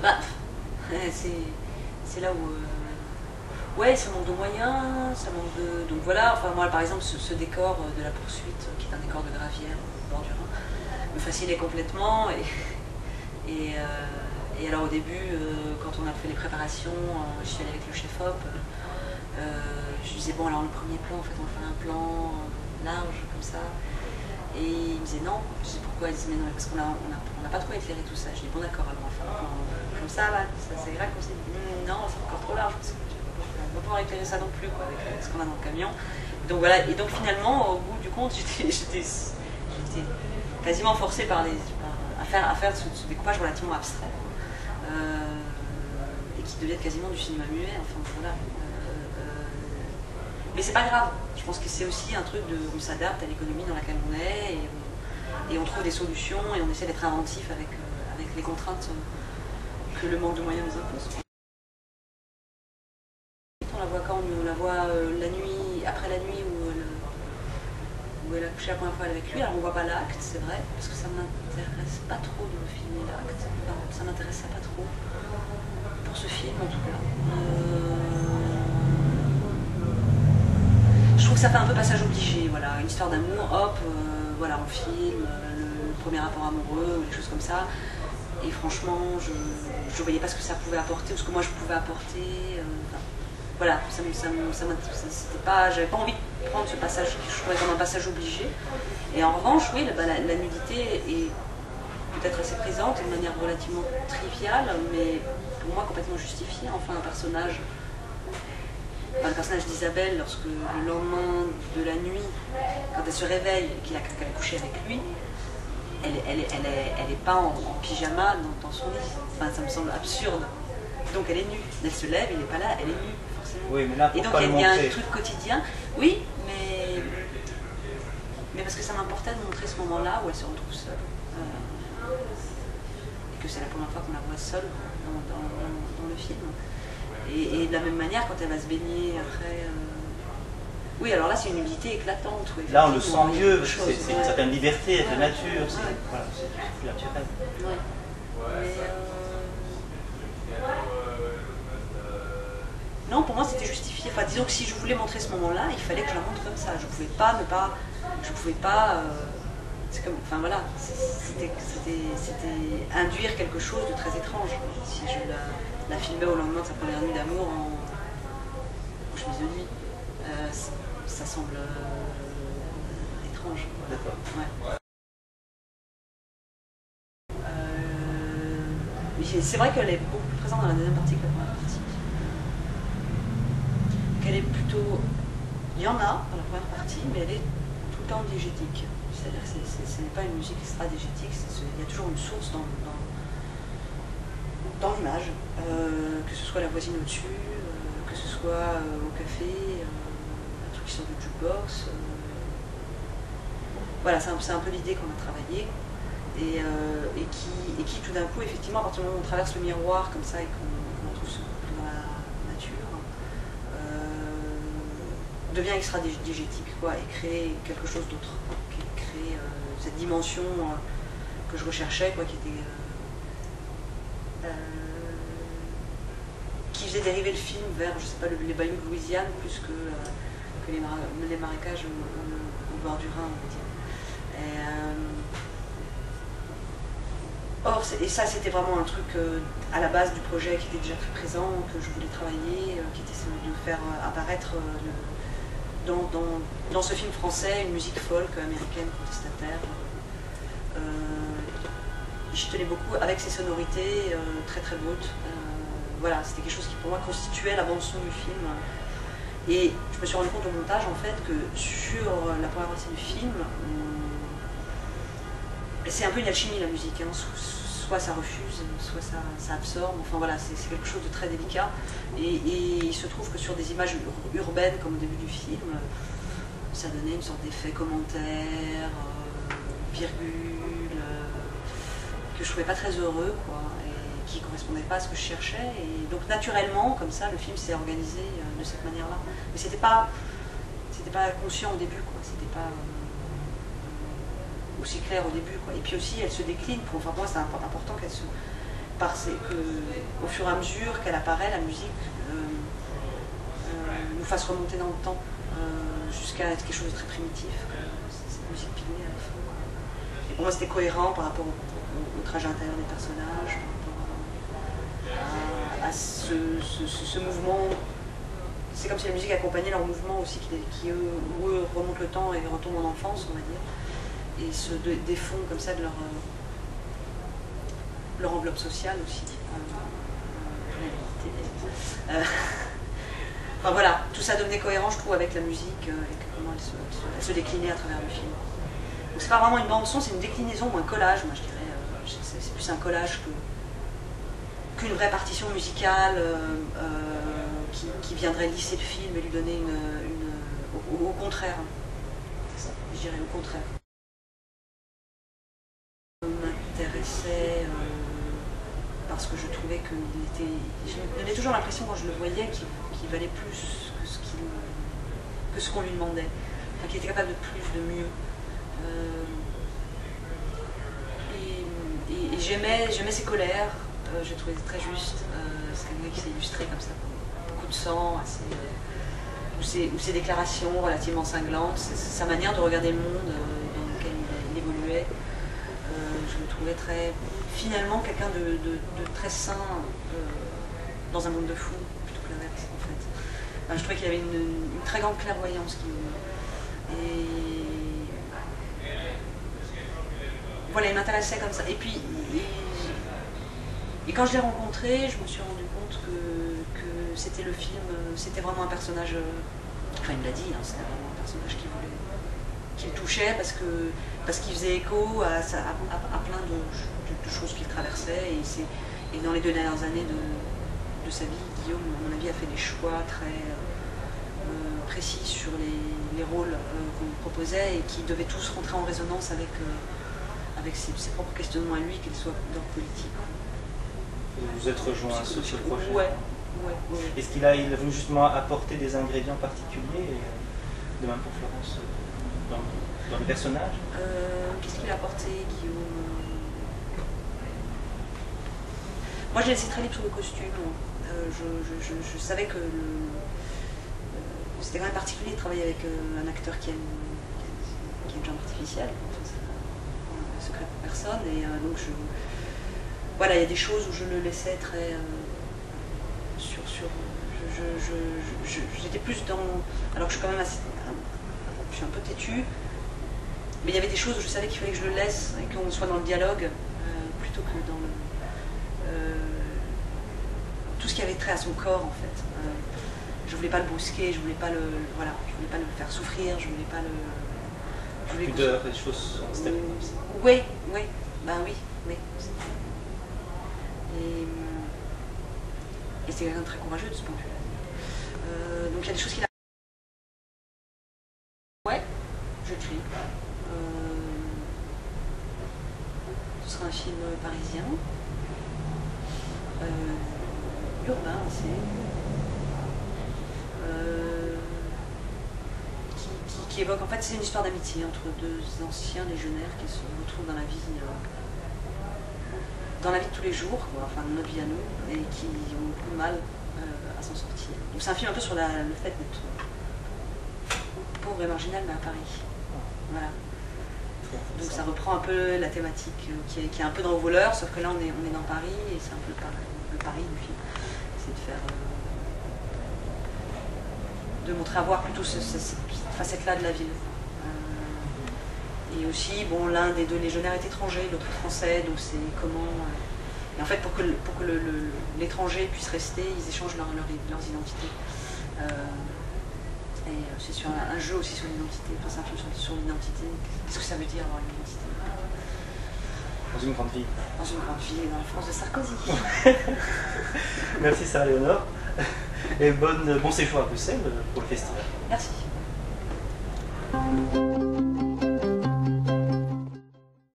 Bah, c'est là où... ouais, ça manque de moyens, ça manque de... Donc voilà, enfin moi par exemple ce décor de la poursuite, qui est un décor de gravière au bord du Rhin, me fascinait complètement. Et alors au début, quand on a fait les préparations, je suis allée avec le chef-op, je lui disais bon alors le premier plan, en fait on va faire un plan large comme ça. Et il me disait non, je dis pourquoi, il disait mais non, parce qu'on n'a pas trop éclairé tout ça. Je dis bon d'accord, alors on va faire un plan comme ça, là, ça ira comme ça. Non, c'est encore trop large, parce que on va pas pouvoir éclairer ça non plus quoi, avec ce qu'on a dans le camion. Donc voilà, et donc finalement, au bout du compte, j'étais quasiment forcée à faire ce découpage relativement abstrait. Et qui deviennent quasiment du cinéma muet, enfin voilà. Mais c'est pas grave, je pense que c'est aussi un truc de... on s'adapte à l'économie dans laquelle on est, et on trouve des solutions, et on essaie d'être inventif avec les contraintes que le manque de moyens nous impose. On la voit quand? On la voit la nuit, après la nuit où elle a couché la première fois avec lui. Alors on voit pas l'acte, c'est vrai, parce que ça m'intéresse pas trop de filmer l'acte. Enfin, ça m'intéressait pas trop pour ce film en tout cas. Je trouve que ça fait un peu passage obligé, voilà, une histoire d'amour, hop, voilà, on filme le premier rapport amoureux ou des choses comme ça. Et franchement, je voyais pas ce que ça pouvait apporter ou ce que moi je pouvais apporter. Voilà, c'était pas, j'avais pas envie de prendre ce passage, je trouvais comme un passage obligé. Et en revanche, oui, la nudité est peut-être assez présente de manière relativement triviale, mais pour moi complètement justifiée. Enfin, le personnage d'Isabelle, lorsque le lendemain de la nuit, quand elle se réveille, qu'elle a couché avec lui, elle est pas en pyjama dans son lit. Enfin, ça me semble absurde. Donc elle est nue. Elle se lève, il n'est pas là, elle est nue, forcément. Oui, mais là, et donc il y a un truc quotidien. Oui, mais parce que ça m'importait de montrer ce moment-là où elle se retrouve seule. Et que c'est la première fois qu'on la voit seule dans le film. Et de la même manière, quand elle va se baigner après... Oui, alors là, c'est une nudité éclatante. Là, on le sent mieux, parce que c'est une certaine liberté de nature, voilà, c'est plus naturel. Ouais. Non, pour moi, c'était justifié. Enfin, disons que si je voulais montrer ce moment-là, il fallait que je la montre comme ça. Je pouvais pas... c'est comme... Enfin, voilà. C'était induire quelque chose de très étrange. Si je la filmais au lendemain de sa première nuit d'amour en chemise de nuit. Ça semble étrange. D'accord. Ouais. C'est vrai qu'elle est beaucoup plus présente dans la deuxième partie que la première partie. Qu'elle est plutôt... Il y en a dans la première partie, mais elle est tout le temps diégétique. C'est-à-dire que ce n'est pas une musique extra-diégétique, il y a toujours une source dans l'image, que ce soit la voisine au-dessus, que ce soit au café, un truc qui sort du jukebox. Voilà, c'est un peu l'idée qu'on a travaillée. Et qui tout d'un coup, effectivement, à partir du moment où on traverse le miroir comme ça et qu'on retrouve ce couple dans la nature, devient extra-diégétique, quoi, et crée quelque chose d'autre, qui crée cette dimension que je recherchais, quoi, qui faisait dériver le film vers, je sais pas, les bayous de Louisiane plus que les marécages au bord du Rhin, on va dire. Or, et ça c'était vraiment un truc à la base du projet qui était déjà très présent, que je voulais travailler, qui était celui de faire apparaître dans ce film français une musique folk américaine contestataire. Je tenais beaucoup avec ces sonorités très très brutes. Voilà, c'était quelque chose qui pour moi constituait la bande-son du film. Et je me suis rendu compte au montage en fait que sur la première partie du film, c'est un peu une alchimie la musique, hein. Soit ça refuse, soit ça absorbe, enfin voilà, c'est quelque chose de très délicat. Et il se trouve que sur des images urbaines comme au début du film, ça donnait une sorte d'effet commentaire, virgule, que je trouvais pas très heureux, quoi, et qui correspondait pas à ce que je cherchais. Et donc naturellement, comme ça, le film s'est organisé de cette manière-là. Mais c'était pas conscient au début, quoi. C'était pas aussi clair au début, quoi. Et puis aussi, elle se décline. Enfin, pour moi, c'est important au fur et à mesure qu'elle apparaît, la musique nous fasse remonter dans le temps, jusqu'à être quelque chose de très primitif, cette musique pilée à la fin. Et pour moi c'était cohérent par rapport au trajet intérieur des personnages, par rapport à ce mouvement. C'est comme si la musique accompagnait leur mouvement aussi, qui eux remontent le temps et retombent en enfance, on va dire, et se défont comme ça de leur enveloppe sociale aussi. Enfin voilà, tout ça devenait cohérent, je trouve, avec la musique et comment elle se déclinait à travers le film. Donc c'est pas vraiment une bande son, c'est une déclinaison ou un collage, moi je dirais. C'est plus un collage qu'une vraie partition musicale qui viendrait lisser le film et lui donner au contraire. C'est ça, je dirais au contraire. M'intéressait parce que je trouvais qu'il était... J'avais toujours l'impression quand je le voyais qu'il valait plus que ce qu'on lui demandait. Enfin, qu'il était capable de plus, de mieux. Et j'aimais ses colères, je trouvais très juste. C'est quelqu'un qui s'est illustré comme ça, beaucoup de sang, ou ses déclarations relativement cinglantes, sa manière de regarder le monde dans lequel il évoluait. Je le trouvais finalement quelqu'un de très sain dans un monde de fous, plutôt que l'inverse en fait. Enfin, je trouvais qu'il avait une très grande clairvoyance. Voilà, il m'intéressait comme ça. Et puis, et quand je l'ai rencontré, je me suis rendu compte que c'était le film, c'était vraiment un personnage, enfin il me l'a dit, hein, c'était vraiment un personnage qui le touchait parce qu'il faisait écho à plein de choses qu'il traversait. Et dans les 2 dernières années de sa vie, Guillaume, à mon avis, a fait des choix très précis sur les rôles qu'on lui proposait et qui devaient tous rentrer en résonance avec ses propres questionnements à lui, qu'ils soient d'ordre politique. Vous êtes rejoint sur ce projet? Ouais. Est-ce qu'il a voulu justement apporter des ingrédients particuliers, de même pour Florence, dans le personnage? Qu'est-ce qu'il a apporté, Guillaume? Moi, je l'ai laissé très libre sur le costume. Je savais que c'était quand même particulier de travailler avec un acteur qui aime le genre artificiel. C'est un secret pour personne. Et donc, voilà, il y a des choses où je le laissais très j'étais plus dans... Alors que je suis quand même assez... Je suis un peu têtue. Mais il y avait des choses où je savais qu'il fallait que je le laisse et qu'on soit dans le dialogue plutôt que dans tout ce qui avait trait à son corps en fait. Je voulais pas le brusquer, je voulais pas le faire souffrir, je voulais pas le... Pudeur, des choses en step. Oui. Et c'est quelqu'un de très courageux de ce point de vue. Donc il y a des choses qu'il a... Ouais, j'écris. Ce sera un film parisien. Urbain aussi. Qui évoque, en fait, c'est une histoire d'amitié entre 2 anciens légionnaires qui se retrouvent dans la vie de tous les jours, quoi, enfin de notre vie à nous, et qui ont beaucoup de mal à s'en sortir. Donc c'est un film un peu sur le fait d'être pauvre et marginal, mais à Paris. Voilà. Donc ça reprend un peu la thématique qui est un peu dans Voleurs, sauf que là on est dans Paris, et c'est un peu le Paris du film. C'est de faire... de montrer à voir plutôt cette facette-là de la ville. Et aussi, bon, l'un des 2 légionnaires est étranger, l'autre français, donc c'est comment... Et en fait, pour que l'étranger puisse rester, ils échangent leurs identités. Et c'est sur un jeu aussi sur l'identité, enfin, c'est un film sur l'identité. Qu'est-ce que ça veut dire avoir une identité? Dans une grande ville. Dans une grande ville, dans la France de Sarkozy. Merci Sarah-Léonore. Et bon séjour à Bruxelles pour le festival. Merci.